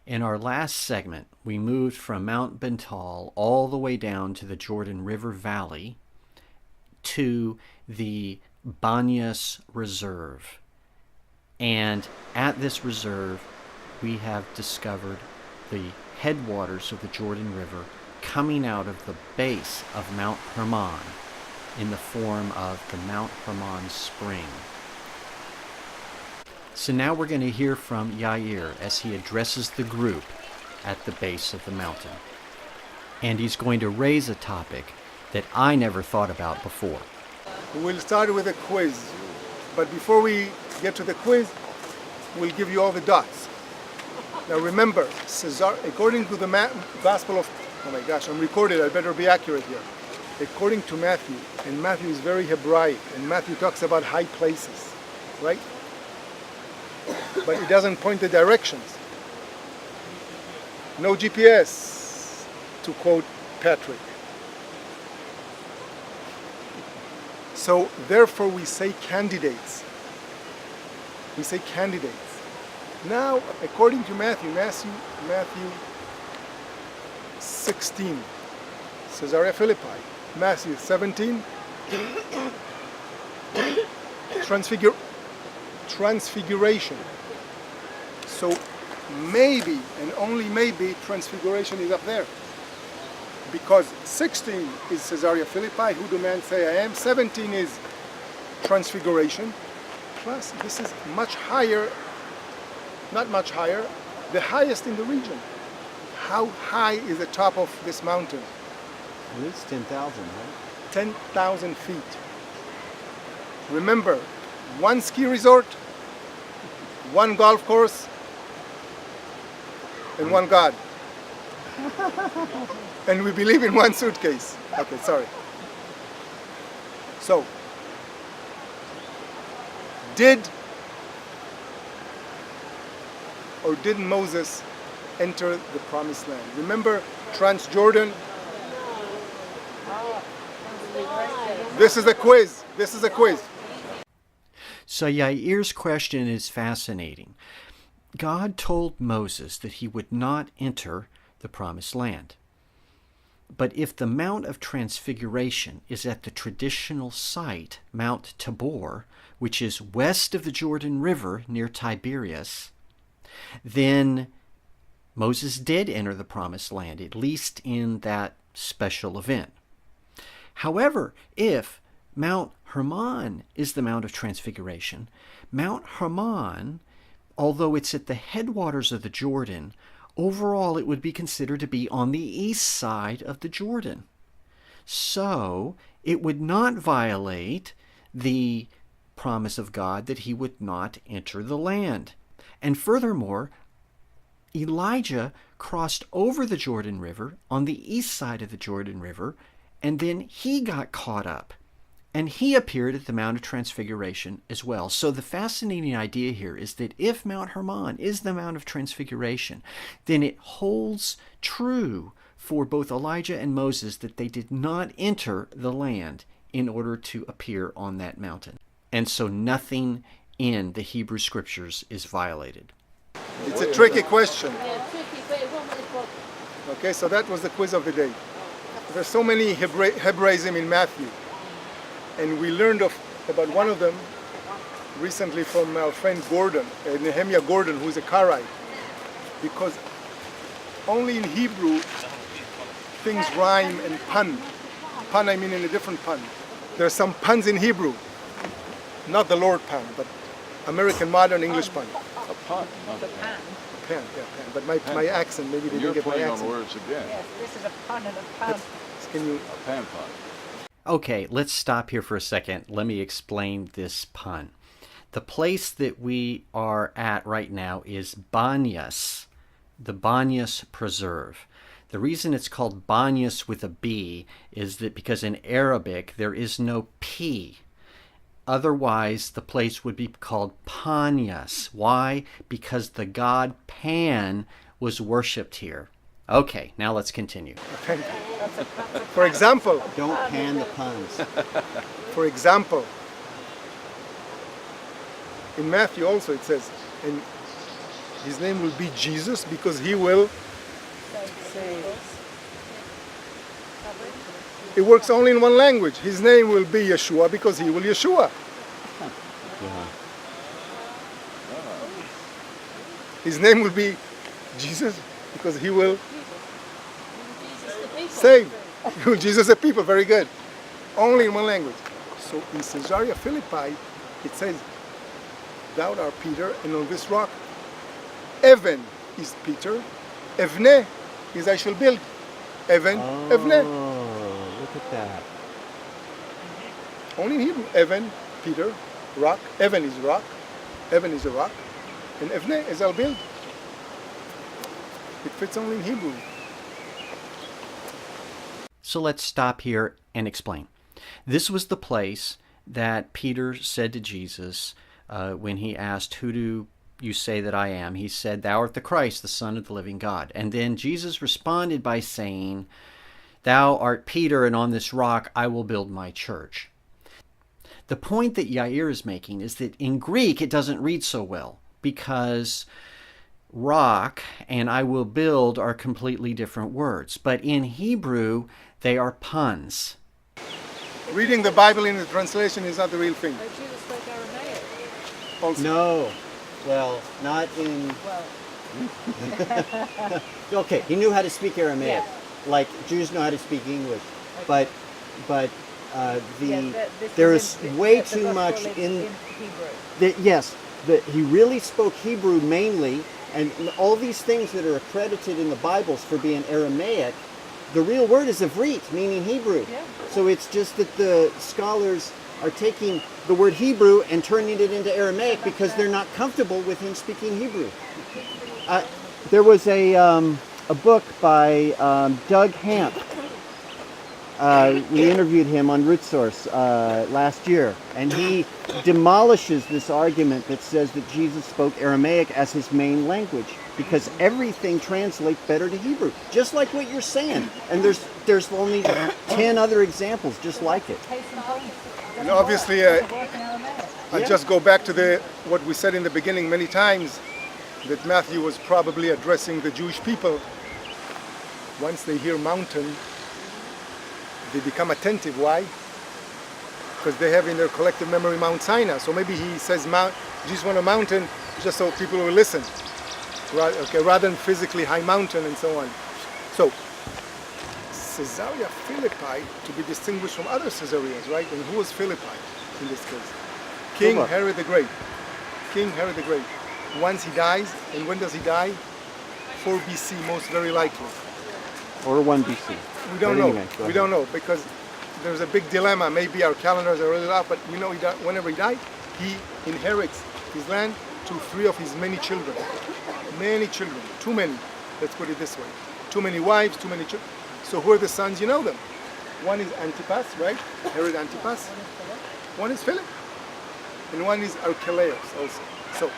In our last segment, we moved from Mount Bental all the way down to the Jordan River Valley to the Banyas Reserve. And at this reserve, we have discovered the headwaters of the Jordan River coming out of the base of Mount Hermon in the form of the Mount Hermon Spring. So now we're going to hear from Yair as he addresses the group at the base of the mountain. And he's going to raise a topic that I never thought about before. We'll start with a quiz, but before we get to the quiz, we'll give you all the dots. Now remember, according to the Gospel of, oh my gosh, I'm recorded, I better be accurate here. According to Matthew, and Matthew is very Hebraic, and Matthew talks about high places, right? But it doesn't point the directions. No GPS, to quote Patrick. So therefore we say candidates. We say candidates. Now, according to Matthew 16, Caesarea Philippi. Matthew 17, Transfiguration. So maybe, and only maybe, Transfiguration is up there. Because 16 is Caesarea Philippi, who do men say I am? 17 is Transfiguration. Plus, this is much higher, not much higher, the highest in the region. How high is the top of this mountain? It's 10,000, right? 10,000 feet. Remember, one ski resort, one golf course, and one God. And we believe in one suitcase. Okay, sorry. So, didn't Moses enter the promised land? Remember Transjordan? This is a quiz. This is a quiz. So Yair's question is fascinating. God told Moses that he would not enter the promised land. But if the Mount of Transfiguration is at the traditional site, Mount Tabor, which is west of the Jordan River near Tiberias, then Moses did enter the promised land, at least in that special event. However, if Mount Hermon is the Mount of Transfiguration, Mount Hermon, although it's at the headwaters of the Jordan, overall it would be considered to be on the east side of the Jordan. So it would not violate the promise of God that he would not enter the land. And furthermore, Elijah crossed over the Jordan River on the east side of the Jordan River, and then he got caught up. And he appeared at the Mount of Transfiguration as well. So the fascinating idea here is that if Mount Hermon is the Mount of Transfiguration, then it holds true for both Elijah and Moses that they did not enter the land in order to appear on that mountain. And so nothing in the Hebrew Scriptures is violated. It's a tricky question. Okay, so that was the quiz of the day. There's so many Hebraism in Matthew. And we learned about one of them recently from our friend Gordon, Nehemiah Gordon, who's a Karaite. Because only in Hebrew things rhyme and pun. Pun, I mean in a different pun. There are some puns in Hebrew. Not the Lord pun, but American modern English pun. A pun, not a pan. A pan, yeah, pan. But my accent, maybe they didn't get my accent. You're playing on words again. Yes, this is a pun and a pun. A pan pun. Okay, let's stop here for a second. Let me explain this pun. The place that we are at right now is Banyas, the Banyas Preserve. The reason it's called Banyas with a B is that because in Arabic there is no P. Otherwise, the place would be called Panyas. Why? Because the god Pan was worshipped here. Okay, now let's continue. For example, Don't pan the puns. for example, in Matthew also it says, and His name will be Jesus because he will. It works only in one language. His name will be Yeshua because he will Yeshua. Yeah. His name will be Jesus because he will save. He will Jesus the people. Very good. Only in one language. So in Caesarea Philippi, it says, "Thou art Peter, and on this rock, Evan is Peter, Evne is I shall build." Evan, Evne. Oh, look at that. Only in Hebrew. Evan, Peter, rock. Evan is rock. Evan is a rock. And Evne is I'll build. It fits only in Hebrew. So let's stop here and explain. This was the place that Peter said to Jesus when he asked, "Who do you say that I am?" He said, "Thou art the Christ, the Son of the living God." And then Jesus responded by saying, "Thou art Peter, and on this rock I will build my church." The point that Yair is making is that in Greek it doesn't read so well because rock and I will build are completely different words. But in Hebrew, they are puns. Reading the Bible in the translation is not the real thing. Jesus spoke Aramaic. Also. No. Well, not in... Well, Okay, he knew how to speak Aramaic, like Jews know how to speak English. But there is way too much in Hebrew. yes, he really spoke Hebrew mainly, and all these things that are accredited in the Bibles for being Aramaic, the real word is Ivrit, meaning Hebrew. Yeah. So it's just that the scholars are taking the word Hebrew and turning it into Aramaic because they're not comfortable with him speaking Hebrew. There was a book by Doug Hamp. We interviewed him on Root Source last year, and he demolishes this argument that says that Jesus spoke Aramaic as his main language because everything translates better to Hebrew, just like what you're saying. And there's only 10 other examples just like it. And obviously, I just go back to what we said in the beginning many times, that Matthew was probably addressing the Jewish people. Once they hear mountain, they become attentive. Why? Because they have in their collective memory Mount Sinai. So maybe he says Jesus went a mountain just so people will listen, rather than physically high mountain and so on. So Caesarea Philippi to be distinguished from other Caesareas, right? And who was Philippi in this case? King Herod the Great. King Herod the Great. Once he dies, and when does he die? 4 BC, most very likely. Or 1 BC. We don't But know. anyway, go We ahead. don't know because there's a big dilemma. Maybe our calendars are really off, but we know whenever he died, he inherits his land to 3 of his many children. Many children. Too many. Let's put it this way. Too many wives, too many children. So who are the sons? You know them. One is Antipas, right? Herod Antipas. One is Philip. And one is Archelaus also. So,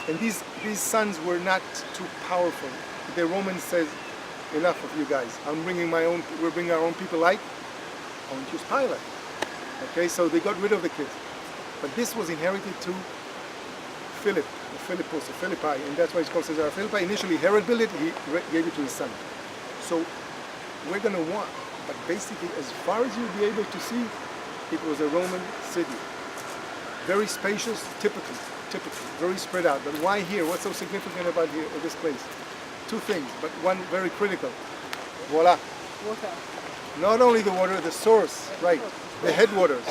and these sons were not too powerful. The Romans says, enough of you guys. We're bringing our own people like Pontius Pilate. Okay, so they got rid of the kids. But this was inherited to Philip, or Philippus, or Philippi, and that's why it's called Caesarea Philippi. Initially, Herod built it, he gave it to his son. So we're going to want, but basically, as far as you'll be able to see, it was a Roman city. Very spacious, typically, very spread out. But why here? What's so significant about here, this place? 2 things, but one very critical. Voila. Water. Not only the water, the source, right? The headwaters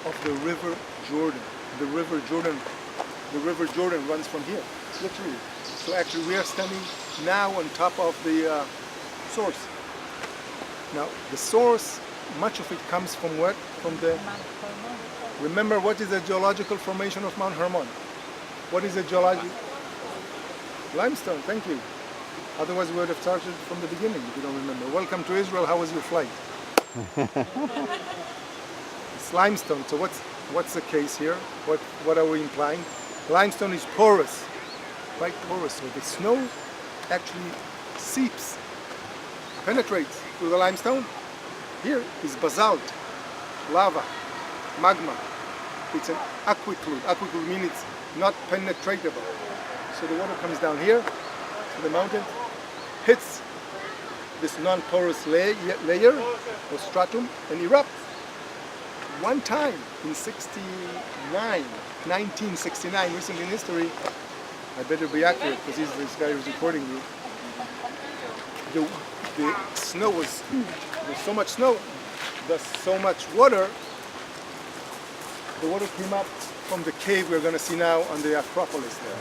of the River Jordan. The River Jordan runs from here, literally. So actually, we are standing now on top of the source. Now, the source, much of it comes from what? From the. Remember, what is the geological formation of Mount Hermon? What is the geology? Limestone. Thank you. Otherwise, we would have started from the beginning if you don't remember. Welcome to Israel. How was your flight? It's limestone. So what's the case here? What are we implying? Limestone is porous, right? Porous. So the snow actually seeps, penetrates through the limestone. Here is basalt, lava, magma. It's an aquiclude. Aquiclude means it's not penetratable. So the water comes down here to the mountain, hits this non-porous layer or stratum, and erupts. One time in 1969, recently in history, I better be accurate because this guy was recording me. The snow was, there's so much snow, there's so much water. The water came up from the cave we're going to see now on the Acropolis there.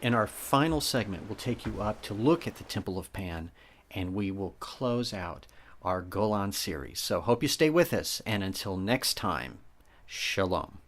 In our final segment, we'll take you up to look at the Temple of Pan, and we will close out our Golan series. So hope you stay with us, and until next time, Shalom.